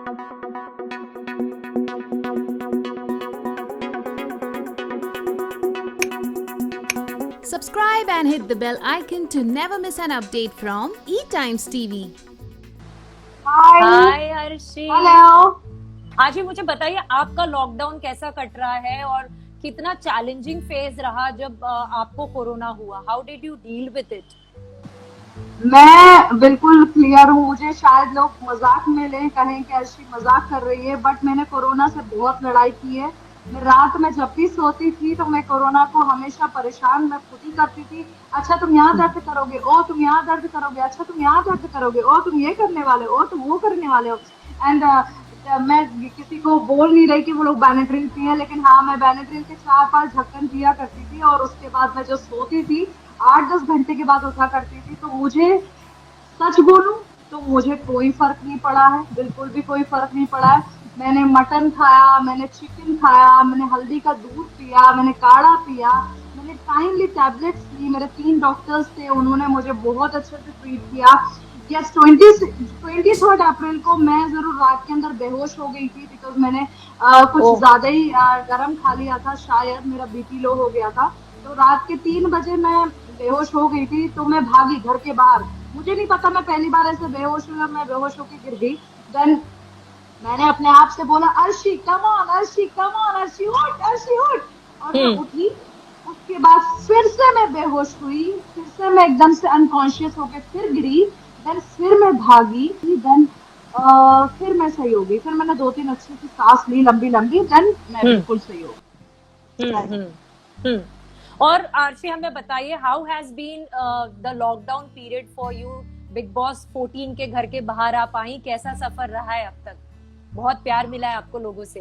Subscribe and hit the bell icon to never miss an update from eTimes TV. Hi Arshi. Hello. आज ही मुझे बताइए आपका lockdown कैसा cut रहा है और कितना चैलेंजिंग फेज रहा जब आपको कोरोना हुआ। How did you deal with it? मैं बिल्कुल क्लियर हूँ। मुझे शायद लोग मजाक में लें, कहें कि अर्शी मजाक कर रही है, बट मैंने कोरोना से बहुत लड़ाई की है। मैं रात में जब भी सोती थी तो मैं कोरोना को हमेशा परेशान मैं खुद ही करती थी। अच्छा तुम यहाँ दर्द करोगे, ओ तुम यहाँ दर्द करोगे, अच्छा तुम यहाँ दर्द करोगे, ओ तुम ये करने वाले हो, ओ तुम वो करने वाले हो। एंड मैं किसी को बोल नहीं रही कि वो लोग बेनेड्रिल पिए, लेकिन हाँ मैं बेनेड्रिल के 4-5 ढक्कन पिया करती थी और उसके बाद मैं जो सोती थी 8-10 घंटे के बाद उठा करती थी। तो मुझे सच बोलूं तो मुझे कोई फर्क नहीं पड़ा है, बिल्कुल भी कोई फर्क नहीं पड़ा है। मैंने मटन खाया, मैंने चिकन खाया, मैंने हल्दी का दूध पिया, मैंने काढ़ा पिया, मैंने टाइमली टैबलेट्स ली। मेरे 3 डॉक्टर्स थे, उन्होंने मुझे बहुत अच्छे से ट्रीट किया। यस, 23 अप्रैल को मैं जरूर रात के अंदर बेहोश हो गई थी, बिकॉज मैंने कुछ ज्यादा ही गरम खा लिया था, शायद मेरा बीपी लो हो गया था। तो रात के 3 बजे मैं बेहोश हो गई थी, तो मैं भागी घर के बाहर। मुझे नहीं पता मैं पहली बार ऐसे बेहोश हुई और मैं बेहोश होकर गिर गई। देन मैंने अपने आप से बोला Arshi come on, Arshi come on, Arshi उठ, अर्शी उठ। और मैं उठी। उसके बाद फिर से मैं बेहोश हुई, फिर से मैं एकदम से अनकॉन्शियस होके फिर गिरी। देन फिर मैं भागी। देन फिर मैं सही हो गई। फिर मैंने 2-3 अच्छी सी सांस ली लंबी लंबी। देन मैं बिल्कुल सही हो गई। और आरसी हमें बताइए how has been the lockdown period for you? Bigg Boss 14 के घर के बाहर आप आई, कैसा सफर रहा है अब तक? बहुत प्यार मिला है आपको लोगों से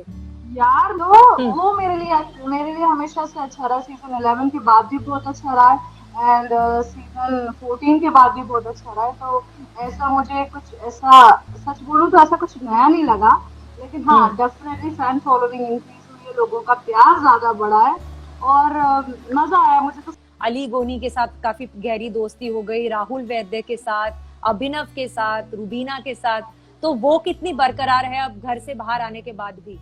यार। वो मेरे लिए हमेशा से अच्छा रहा। सीजन 11 के बाद भी बहुत अच्छा रहा है एंड सीजन 14 के बाद भी बहुत अच्छा रहा है। तो ऐसा मुझे कुछ ऐसा सच बोलूं तो ऐसा कुछ नया नहीं लगा, लेकिन हाँ डेफिनेटली फैन फॉलोइंग इंक्रीज हुई है, लोगों का प्यार ज्यादा बढ़ा है और मजा आया मुझे तो। अली गोनी के साथ काफी गहरी दोस्ती हो गई, राहुल वैद्य के साथ, अभिनव के साथ, रुबीना के साथ, तो वो कितनी बरकरार है अब घर से बाहर आने के बाद भी?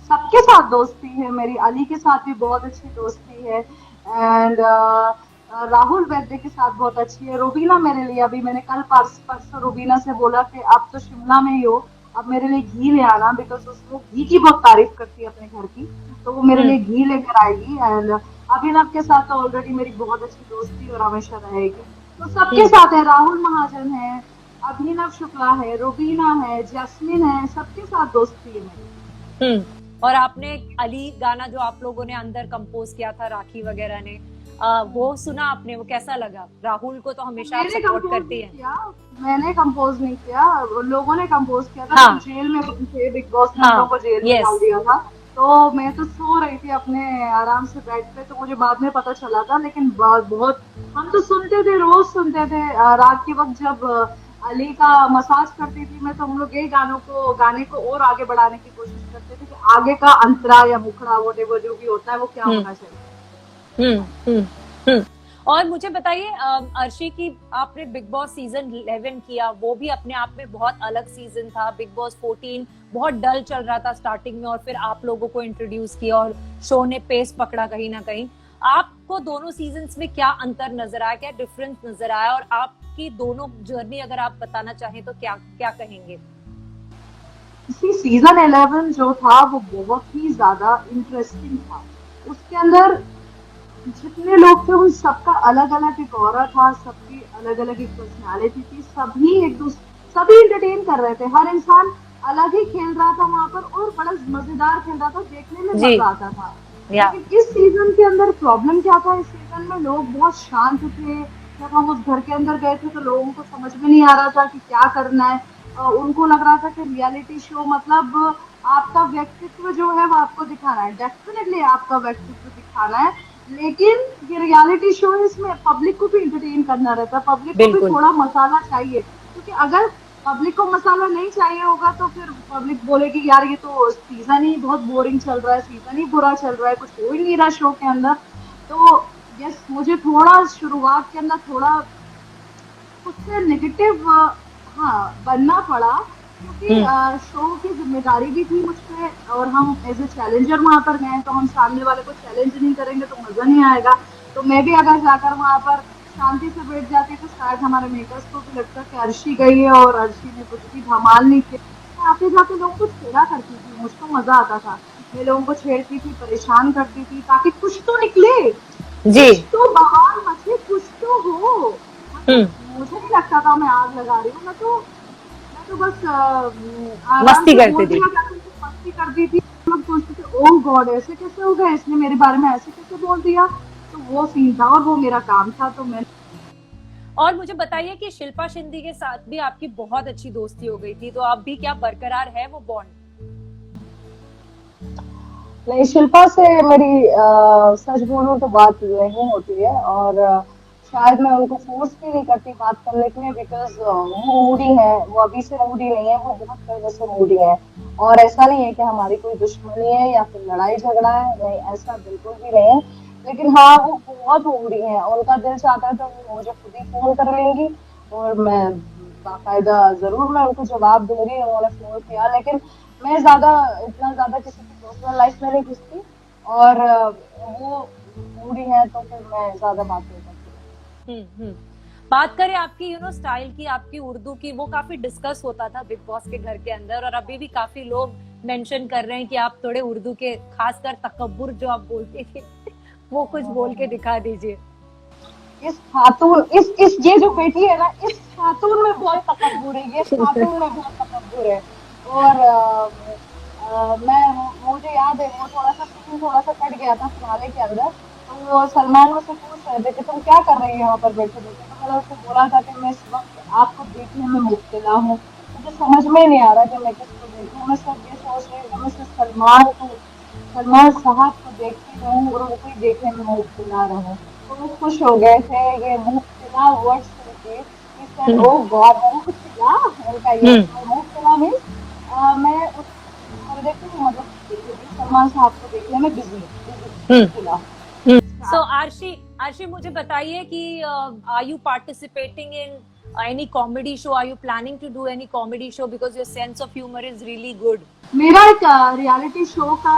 सबके साथ दोस्ती है मेरी। अली के साथ भी बहुत अच्छी दोस्ती है एंड राहुल वैद्य के साथ बहुत अच्छी है। रुबीना मेरे लिए, अभी मैंने कल परसों रुबीना से बोला कि आप तो शिमला में ही हो, अब मेरे लिए घी ले आना, बिकॉज उसको घी की बहुत तारीफ करती है अपने घर की, तो वो मेरे लिए घी लेकर आएगी। एंड अभिनव के साथ तो ऑलरेडी मेरी बहुत अच्छी दोस्ती और हमेशा रहेगी। तो सबके साथ है, राहुल महाजन है, अभिनव शुक्ला है, रुबीना है, जैस्मिन है, सबके साथ दोस्ती है मेरी। और आपने अली गाना जो आप लोगों ने अंदर कंपोज किया था, राखी वगैरह ने, वो सुना आपने? वो कैसा लगा? राहुल को तो हमेशा आप सपोर्ट करती है। मैंने कंपोज नहीं किया, लोगों ने कंपोज किया था। हाँ। जेल में थे, बिग बॉस ने हम लोगों को जेल में डाल दिया था, तो मैं तो सो रही थी अपने आराम से बेड पे, तो मुझे बाद में पता चला था। लेकिन बहुत हम तो सुनते थे, रोज सुनते थे। रात के वक्त जब अली का मसाज करती थी मैं, तो हम लोग यही गाने को और आगे बढ़ाने की कोशिश करते थे कि आगे का अंतरा या मुखड़ा वो जो भी होता है वो क्या होना चाहिए। और मुझे बताइए अर्शी की, आपने बिग बॉस सीजन 11 किया, वो भी अपने आप में बहुत अलग सीजन था। बिग बॉस 14 बहुत डल चल रहा था स्टार्टिंग में, और फिर आप लोगों को इंट्रोड्यूस किया और शो ने पेस पकड़ा कहीं ना कहीं। आपको दोनों सीजन्स में क्या अंतर नजर आया, क्या डिफरेंस नजर आया, और आपकी दोनों जर्नी अगर आप बताना चाहें तो क्या क्या कहेंगे? सीजन 11 जो था वो बहुत ही ज्यादा इंटरेस्टिंग था। उसके अंदर जितने लोग थे उन सबका अलग अलग एक ऑरा था, सबकी अलग अलग एक पर्सनालिटी थी, सभी एंटरटेन कर रहे थे। हर इंसान अलग ही खेल रहा था वहां पर और बड़ा मजेदार खेल रहा था, देखने में मजा आता था। लेकिन इस सीजन के अंदर प्रॉब्लम क्या था? इस सीजन में लोग बहुत शांत थे। जब हम उस घर के अंदर गए थे तो लोगों को समझ में नहीं आ रहा था कि क्या करना है। उनको लग रहा था कि रियलिटी शो मतलब आपका व्यक्तित्व जो है वो आपको दिखाना है। डेफिनेटली आपका व्यक्तित्व दिखाना है, लेकिन ये रियलिटी शो है, इसमें पब्लिक को भी एंटरटेन करना रहता है, पब्लिक को भी थोड़ा मसाला चाहिए। क्योंकि अगर पब्लिक को मसाला नहीं चाहिए होगा तो फिर पब्लिक बोलेगी यार ये तो सीजन ही बहुत बोरिंग चल रहा है, सीजन ही बुरा चल रहा है, कुछ हो ही नहीं रहा शो के अंदर। तो यस, मुझे थोड़ा शुरुआत के अंदर थोड़ा उससे नेगेटिव बनना पड़ा, क्योंकि शो की जिम्मेदारी भी थी मुझ पे, और हम एज ए चैलेंजर वहां पर गए, तो हम सामने वाले को चैलेंज नहीं करेंगे तो मजा नहीं आएगा। तो मैं भी अगर जाकर वहां पर शांति से बैठ जाती तो शायद हमारे मेकर्स को भी लगता कि अर्शी गई है और अर्शी ने कुछ भी धमाल नहीं किया। मैं आते जाते लोगों को छेड़ा करती थी, मुझको मजा आता था। मैं लोगों को छेड़ती थी, परेशान करती थी, ताकि कुछ तो निकले, जी। कुछ तो बवाल मचे, कुछ तो हो। मतलब मुझे नहीं लगता था मैं आग लगा रही हूँ, मैं तो बस आराम मस्ती से करती बोल थी। दिया करती थी, मस्ती करती थी। लोग सोचते थे ओह गॉड ऐसे कैसे हो गया, इसने मेरे बारे में ऐसे कैसे बोल दिया। तो वो सीन था और वो मेरा काम था, तो मैं और मुझे बताइए कि शिल्पा शिंदे के साथ भी आपकी बहुत अच्छी दोस्ती हो गई थी, तो अब भी क्या बरकरार है वो बॉन्ड? नहीं, शिल्पा से मेरी सच बोलूं तो बात नहीं होती है, और शायद मैं उनको फोर्स भी नहीं करती बात करने के लिए, बिकॉज वो मूडी है, वो अभी से मूडी नहीं है, वो बहुत पहले से मूडी है। और ऐसा नहीं है कि हमारी कोई दुश्मनी है या फिर लड़ाई झगड़ा है, नहीं ऐसा बिल्कुल भी नहीं है। लेकिन हाँ, वो बहुत मूडी है, उनका दिल चाहता है तो वो मुझे खुद ही फोन कर लेंगी, और मैं बाकायदा जरूर मैं उनको जवाब दूंगी, उन्होंने फोन किया। लेकिन मैं ज्यादा इतना ज्यादा किसी की पर्सनल लाइफ में नहीं घुसती, और वो मूडी है तो फिर मैं ज्यादा बात नहीं करती। हम्म। बात करें आपकी स्टाइल की, आपकी उर्दू की, वो काफी डिस्कस होता था बिग बॉस के घर के अंदर, और अभी भी काफी लोग मेंशन कर रहे हैं कि आप थोड़े उर्दू के, खासकर तकब्बुर जो आप बोलती थी वो कुछ बोल के दिखा दीजिए। इस खातून, इस ये जो बेटी है ना, इस खातून में बहुत तकब्बुर है, ये खातून में बहुत तकब्बुर है। और मैं, मुझे याद है वो थोड़ा सा सीन थोड़ा सा कट गया था फिनाले के अंदर। तो वो सलमान मुझसे पूछ रहे थे कि तुम क्या कर रही हो यहाँ पर बैठे बैठे, तो मैंने उसको बोला था कि मैं इस वक्त आपको देखने में मुब्तला हूँ, मुझे समझ में नहीं आ रहा कि मैं किसको देखूं, मैं सिर्फ ये सोच रही हूँ मैं सिर्फ सलमान साहब को देखती रहूं और उनको ही देखने में मुब्तला रहूं। तो वो खुश हो गए थे ये मुब्तला वर्ड सुन के। he said hmm. oh god मुब्तला, मैंने कहा यस, हम्म। मैं मुब्तला मीन्स मैं उस देखती हूँ, मतलब बेसिकली सलमान साहब को देखने में बिजी बिजी मुब्तला। सो आरशी, आरशी मुझे बताइए कि are you participating in any comedy show? Are you planning to do any comedy show? Because your sense of humour is really good. मेरा एक रियलिटी शो का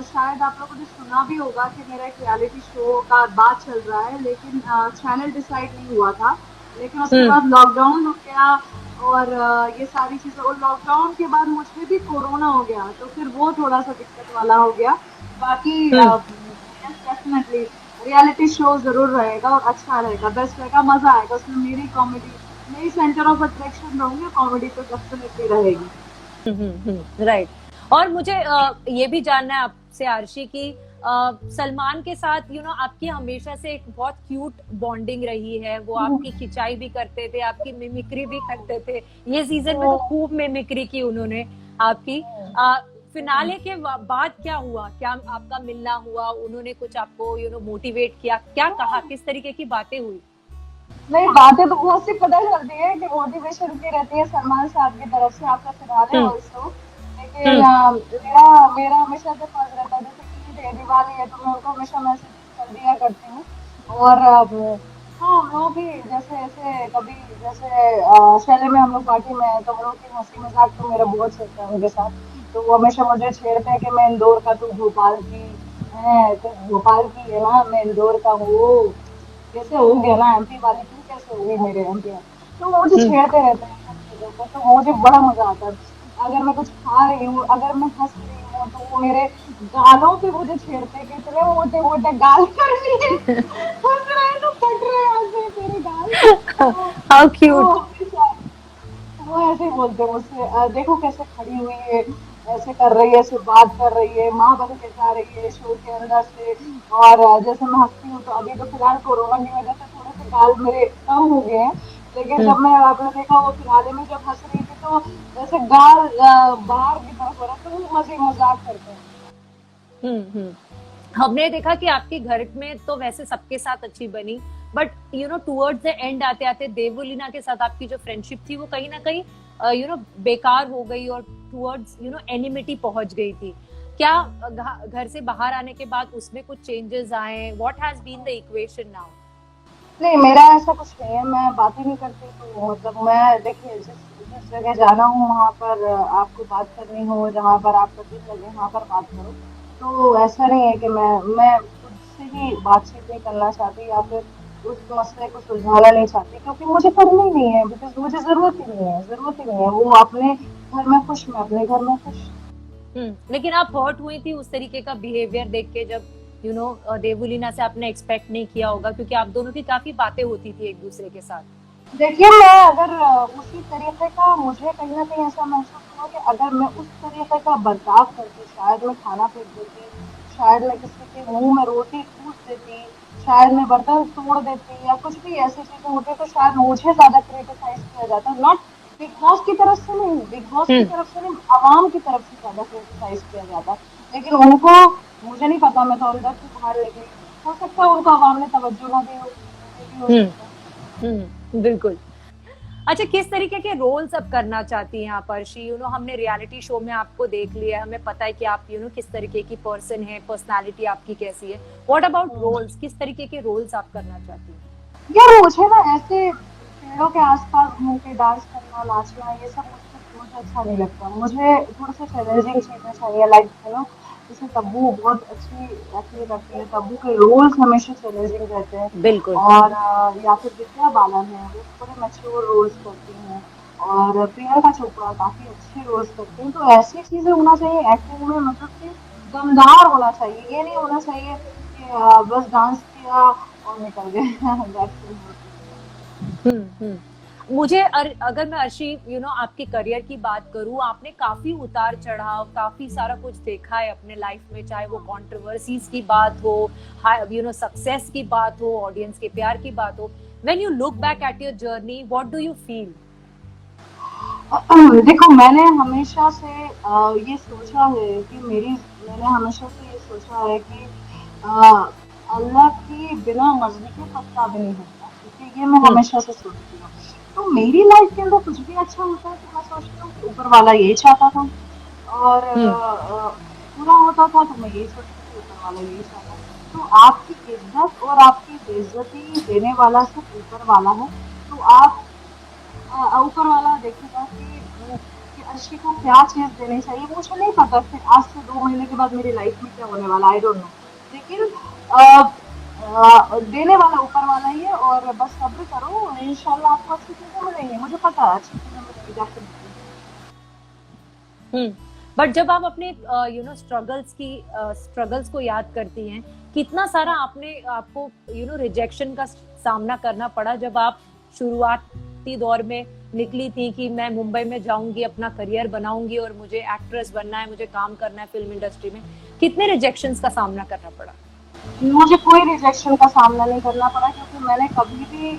शायद आप लोगों ने सुना भी होगा कि मेरा एक रियलिटी शो का बात चल रहा है, लेकिन चैनल डिसाइड नहीं हुआ था। लेकिन उसके बाद लॉकडाउन हो गया, और ये सारी चीजें, और लॉकडाउन के बाद मुझे भी कोरोना हो गया, तो फिर वो थोड़ा सा दिक्कत वाला हो गया। बाकी डेफिनेटली रियलिटी शो जरूर रहेगा और अच्छा रहेगा, बेस्ट रहेगा, मजा आएगा उसमें। मेरी कॉमेडी, मेरी सेंटर ऑफ अट्रैक्शन रहूंगी, कॉमेडी तो डेफिनेटली रहेगी। राइट। और मुझे ये भी जानना है आपसे आरशी की सलमान के साथ आपकी हमेशा से एक बहुत क्यूट बॉन्डिंग रही है। वो आपकी खिंचाई भी करते थे, आपकी मिमिक्री भी करते थे। ये सीजन में तो खूब मिमिक्री की उन्होंने आपकी। फिनाले के बाद क्या हुआ? क्या आपका मिलना हुआ? उन्होंने कुछ आपको मोटिवेट किया? क्या कहा? किस तरीके की बातें हुई? नहीं, बातें तो बहुत सी पता चलती है कि मोटिवेशन की रहती है सलमान साहब की तरफ से आपका फिनाले ऑल्सो। लेकिन मेरा मेरा हमेशा से फर्ज रहता है, जैसे ईद है, दिवाली है, तो मैं उनको हमेशा मैसेज कर दिया करती हूँ। और हाँ, वो भी जैसे ऐसे कभी जैसे शैले में हम लोग पार्टी में है, तो हम लोग की हंसी मजाक तो मेरा बहुत चलता है उनके साथ। तो वो हमेशा मुझे छेड़ते हैं कि मैं इंदौर का, तू भोपाल की है, तो भोपाल की है ना, मैं इंदौर का हूँ, कैसे हो गया ना एमपी वाली, तू कैसे होगी मेरे एमपी। तो वो मुझे छेड़ते रहते हैं सब चीजों को, तो मुझे बड़ा मजा आता है। अगर मैं कुछ खा रही हूँ, अगर मैं हंस रही हूँ, तो वो मेरे गालों पे मुझे छेड़ते हैं कि इतने मोटे मोटे गाल कर लिए, हंस रहे हैं तो फट रहे हैं ऐसे तेरे गाल। हाउ तो क्यूट। वो ऐसे ही बोलते हैं मुझसे, देखो कैसे खड़ी हुई है, ऐसे कर रही है, ऐसे बात कर रही है, माँ बन के जा रही है शो के अंदर से। और जैसे मैं हंसती हूँ, तो अभी तो फिलहाल कोरोना की वजह से थोड़े से गाल मेरे कम हो गए हैं। लेकिन जब मैं, आपने देखा वो फिनाले में जब हंस रही थी, तो जैसे गाल बाहर की तरफ हो रहा, तो वो मजे मजाक करते हैं। हमने देखा कि आपके घर में तो वैसे सबके साथ अच्छी बनी, बट टुवर्ड्स द एंड आते आते देवलीना के साथ आपकी जो फ्रेंडशिप थी वो कहीं ना कहीं बेकार हो गई, और टुवर्ड्स एनिमिटी पहुंच गई थी। क्या घर से बाहर आने के बाद उसमें कुछ चेंजेस आए? What has been the equation now? नहीं, मेरा ऐसा कुछ नहीं है, मैं बात ही नहीं करती। तो मतलब मैं देखिए, जिस जिस जिस जगह जाना हो वहाँ पर आपको बात करनी हो, जहाँ पर आपका दिल लगे वहाँ पर बात करो। तो ऐसा नहीं है कि मैं खुद से ही बातचीत नहीं करना चाहती या फिर उस मसले को सुलझाना नहीं चाहती, क्योंकि मुझे करनी ही नहीं है, बिकॉज मुझे जरूरत ही नहीं है। वो अपने घर में खुश, मैं अपने घर में खुश। लेकिन आप हर्ट हुई थी उस तरीके का बिहेवियर देख के, जब देवुलीना से आपने एक्सपेक्ट नहीं किया होगा, क्योंकि आप दोनों की काफी बातें होती थी एक दूसरे के साथ। देखिए, मैं अगर उसी तरीके का, मुझे कहीं न कहीं ऐसा महसूस हुआ कि अगर मैं उस तरीके का बर्ताव करती, शायद मैं खाना फेंक देती, शायद मैं किसी के मुँह में रोटी ठूँस देती, शायद मैं बर्तन तोड़ देती या कुछ भी ऐसी चीज़ें होती तो शायद मुझे ज़्यादा क्रिटिसाइज़ किया जाता। नॉट बिग बॉस की तरफ से नहीं, बिग बॉस की हम्म तरफ से नहीं, अवाम की तरफ से ज़्यादा क्रिटिसाइज़ किया जाता। लेकिन उनको, मुझे नहीं पता, मैं तो अंदर से बाहर निकली। हो सकता है उनको अवाम ने तवज्जो ना दी हो, ये भी हो हम्म सकता है। बिल्कुल। अच्छा, किस तरीके के रोल्स अब करना चाहती हैं आप अर्शी? हमने रियलिटी शो में आपको देख लिया है, हमें पता है कि आप किस तरीके की पर्सन है, पर्सनालिटी आपकी कैसी है। What about roles? किस तरीके के रोल्स आप करना चाहती हैं? यार मुझे ना ऐसे पेड़ों के आसपास घूम के डांस करना, नाचना, ये सब मुझे अच्छा नहीं लगता। मुझे थोड़ा सा चैलेंजिंग चीजें चाहिए, लाइक जैसे तब्बू बहुत अच्छी एक्टिंग करती है, तब्बू के रोल्स हमेशा चैलेंजिंग रहते हैं। बिल्कुल। और या फिर विद्या बालन है, वो थोड़े मैच्योर रोल्स करती हैं। और प्रियंका चोपड़ा काफी अच्छे रोल्स करती हैं। तो ऐसी चीजें होना चाहिए एक्टिंग में, मतलब कि दमदार होना चाहिए। ये नहीं होना चाहिए कि बस डांस किया और निकल गए। That's it। मुझे अगर मैं अर्शी आपके करियर की बात करूं, आपने काफी उतार चढ़ाव, काफी सारा कुछ देखा है अपने लाइफ में, चाहे वो कंट्रोवर्सीज की बात हो, सक्सेस की बात हो, ऑडियंस के प्यार की बात हो। When you look back at your journey, what do you feel? देखो, मैंने हमेशा से ये सोचा है कि मैंने हमेशा से ये सोचा है कि अ, अल्लाह की बिना मर्जी के पत्ता भी नहीं होता, ठीक है? ये मैं हमेशा से सोचती हूँ। तो मेरी लाइफ के अंदर कुछ भी अच्छा होता है तो मैं सोचती हूँ कि ऊपर वाला यही चाहता था। और बुरा होता था तो मैं यही सोचती थी ऊपर वाला यही चाहता। तो आपकी इज्जत और आपकी बेइज्जती देने वाला सिर्फ ऊपर वाला है। तो आप ऊपर वाला देखेगा कि अर्शी को क्या चीज देनी चाहिए। मुझे नहीं पता फिर आज से 2 महीने के बाद मेरी लाइफ में क्या होने वाला, आई डोंट नो। लेकिन देने वाला ऊपर वाला ही है, और बस सब्र करो, इंशाल्लाह आपको अच्छी चीजें मिलेंगी। मुझे पता है अच्छी चीजें मिलेंगी, डेफिनेटली। बट जब आप अपने स्ट्रगल्स को याद करती हैं, कितना सारा आपको रिजेक्शन का सामना करना पड़ा जब आप शुरुआती दौर में निकली थी कि मैं मुंबई में जाऊंगी, अपना करियर बनाऊंगी और मुझे एक्ट्रेस बनना है, मुझे काम करना है फिल्म इंडस्ट्री में। कितने रिजेक्शंस का सामना करना पड़ा? मुझे कोई रिजेक्शन का सामना नहीं करना पड़ा, क्योंकि मैंने कभी भी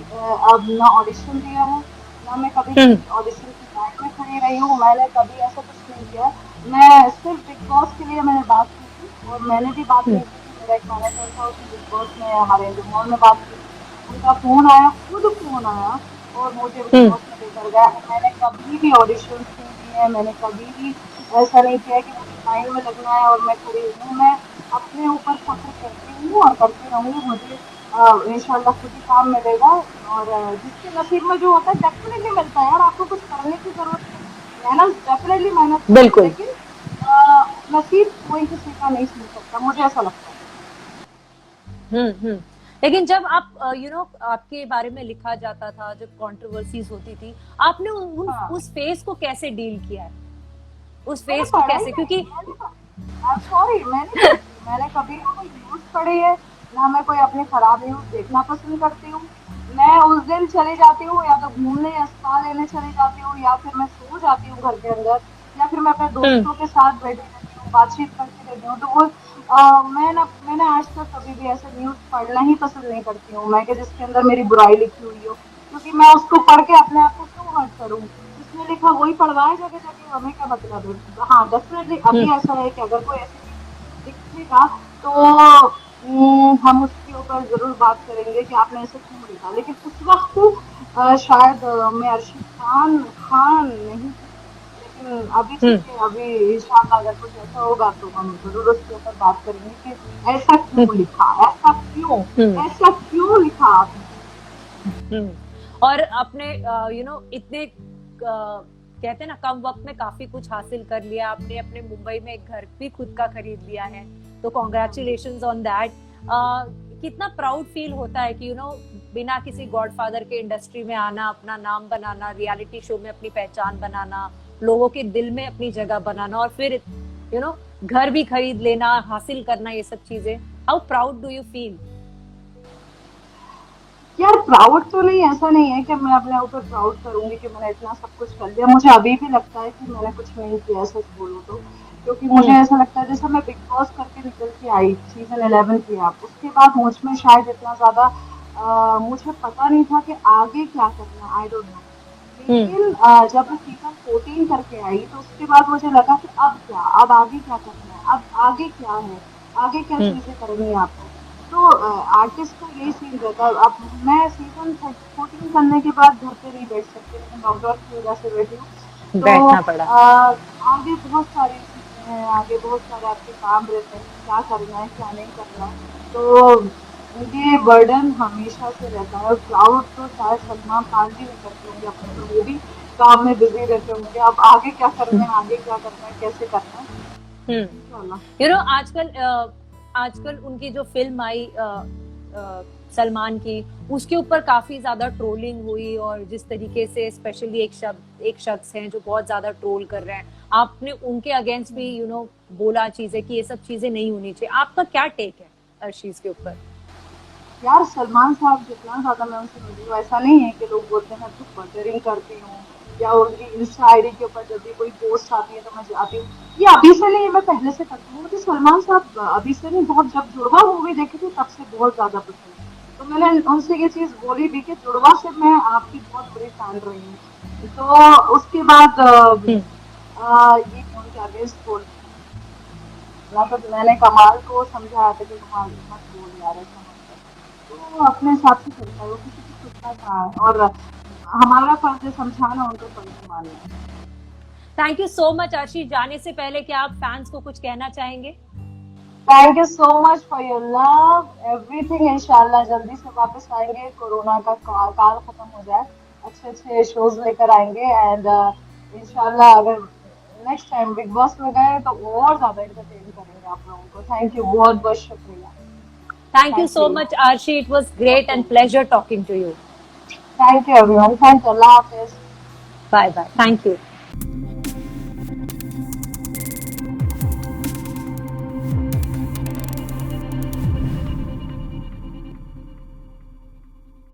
अब ना ऑडिशन दिया है, ना मैं कभी किसी ऑडिशन की लाइन में खड़ी रही हूँ। मैंने कभी ऐसा कुछ नहीं किया। मैं सिर्फ बिग बॉस के लिए मैंने बात की थी, और मैंने भी बात नहीं की थी। मेरा एक मैनेजर था, उसने बिग बॉस में हमारे इंटरव्यू में बात की थी। उनका फोन आया, खुद फोन आया और मुझे बिग बॉस में लेकर गया। मैंने कभी भी ऑडिशन नहीं दिए, मैंने कभी भी ऐसा नहीं किया कि मुझे लाइन में लगना है और मैं खड़ी हूँ। मैं अपने ऊपर फख्र करती हूँ और करती रहूंगी। मुझे इंशाल्लाह खुद ही काम मिलेगा, और जिसके नसीब में जो होता है डेफिनेटली मिलता है। यार आपको कुछ करने की जरूरत नहीं, मेहनत डेफिनेटली मेहनत करो, बिल्कुल। लेकिन नसीब कोई किसी का नहीं सुन सकता, मुझे ऐसा लगता है। हम्म। लेकिन जब आप आपके बारे में लिखा जाता था, जब कंट्रोवर्सीज होती थी, आपने हाँ, उस फेज को कैसे डील किया है? उस मैंने फेज को पढ़ा ही कैसे, क्योंकि नहीं, सॉरी, मैं नहीं पढ़ती। मैंने कभी ना कोई न्यूज पढ़ी है, ना मैं कोई अपनी खराब न्यूज देखना पसंद करती हूँ। मैं उस दिन चली जाती हूँ या तो घूमने या स्पा लेने चली जाती हूँ, या फिर मैं सो जाती हूँ घर के अंदर, या फिर मैं अपने दोस्तों के साथ बैठी रहती हूँ, बातचीत करती रहती हूँ। तो वो मैंने आज तक कभी भी ऐसे न्यूज पढ़ना ही पसंद नहीं करती हूँ मैं, कि जिसके अंदर मेरी बुराई लिखी हुई हो, क्योंकि मैं उसको पढ़ के अपने आप को क्यों हर्ट करूँ। जिसने लिखा वही पढ़वाए जगह जगह, हमें क्या मतलब है। हाँ, डेफिनेटली अभी ऐसा है कि अगर कोई ऐसी चीज दिखेगा तो हम उसके ऊपर जरूर बात करेंगे कि आपने ऐसे क्यों लिखा। लेकिन उस वक्त शायद मैं अर्शी खान नहीं थी। लेकिन अभी ठीक है, अभी इंशाल्लाह अगर कुछ ऐसा होगा तो हम जरूर उसके ऊपर बात करेंगे कि ऐसा क्यों लिखा, ऐसा क्यों लिखा आपने। और अपने इतने कहते हैं ना कम वक्त में काफी कुछ हासिल कर लिया आपने, अपने मुंबई में एक घर भी खुद का खरीद लिया है, तो कॉन्ग्रेचुलेशंस ऑन दैट। कितना प्राउड फील होता है कि बिना किसी गॉडफादर के इंडस्ट्री में आना, अपना नाम बनाना, रियलिटी शो में अपनी पहचान बनाना, लोगों के दिल में अपनी जगह बनाना, और फिर घर भी खरीद लेना, हासिल करना, ये सब चीजें। How proud do you feel? यार प्राउड तो नहीं, ऐसा नहीं है कि मैं अपने ऊपर प्राउड करूंगी कि मैंने इतना सब कुछ कर लिया। मुझे अभी भी लगता है कि मैंने कुछ नहीं किया, सच बोलूं तो, क्योंकि मुझे ऐसा लगता है जैसे मैं बिग बॉस करके निकल के आई, सीजन 11 किया, उसके बाद मुझ में शायद इतना ज्यादा मुझे पता नहीं था कि आगे क्या करना, आई डोंट नो। लेकिन जब मैं सीजन 14 करके आई तो उसके बाद मुझे लगा कि अब क्या, अब आगे क्या करना है, अब आगे क्या है, आगे क्या चीजें करनी है आपको। तो आर्टिस्ट का यही सीन रहता है। अब मैं सीजन 14 करने के बाद घर पे नहीं बैठ सकती, लेकिन लॉकडाउन की वजह से बैठी हूँ, तो बैठना पड़ा। आगे बहुत सारी चीजें हैं, आगे बहुत सारे आपके काम रहते हैं, क्या करना है क्या नहीं करना है, तो ये बर्डन हमेशा से रहता है। और क्राउड तो शायद सलमान खान भी नहीं करते होंगे अपने, तो वो भी काम में बिजी रहते होंगे, अब आगे क्या करना है, आगे क्या करना है, कैसे करना है। आजकल उनकी जो फिल्म आई सलमान की, उसके ऊपर काफी ज्यादा ट्रोलिंग हुई, और जिस तरीके से स्पेशली एक शख्स हैं जो बहुत ज्यादा ट्रोल कर रहे हैं, आपने उनके अगेंस्ट भी बोला चीजें कि ये सब चीजें नहीं होनी चाहिए। आपका क्या टेक है अर्शीज के ऊपर? यार सलमान साहब जितना ज्यादा मैं उनसे मिली हूँ, ऐसा नहीं है कि लोग बोलते हैं तो बटरिंग करती हूँ, या उनकी इंस्टा आईडी के ऊपर जब भी कोई पोस्ट आती है तो मैं जाती हूँ, ये अभी से नहीं, मैं पहले से करती हूँ। मुझे सलमान साहब अभी से नहीं, बहुत जब जुड़वा मूवी देखी थी तब से बहुत ज्यादा पसंद है, तो मैंने उनसे ये चीज बोली भी कि जुड़वा से मैं आपकी बहुत बड़ी फैन रही हूँ। तो उसके बाद ये उनके अगेंस्ट बोल, तो मैंने कमाल को समझाया था कि कमाल मत बोल यार, ऐसा मत कर। तो वो अपने हिसाब से चलता है, वो किसी को सुनना कहाँ है, और हमारा फर्ज है समझाना, उनका फर्ज मानना। Thank you so much Arshi. जाने से पहले क्या आप फैंस को कुछ कहना चाहेंगे? Thank you so much for your love everything. इंशाल्लाह जल्दी से वापस आएंगे, कोरोना का काल खत्म हो जाए, अच्छे अच्छे शोज लेकर आएंगे, एंड इंशाल्लाह अगर नेक्स्ट टाइम बिग बॉस में गए तो और ज्यादा एंटरटेन करेंगे आप लोगों को। थैंक यू, बहुत बहुत शुक्रिया। Thank you so much, Arshi. It was great and pleasure talking to you. Thank you, everyone. Thank you. Allah Hafiz. Bye bye. Thank you.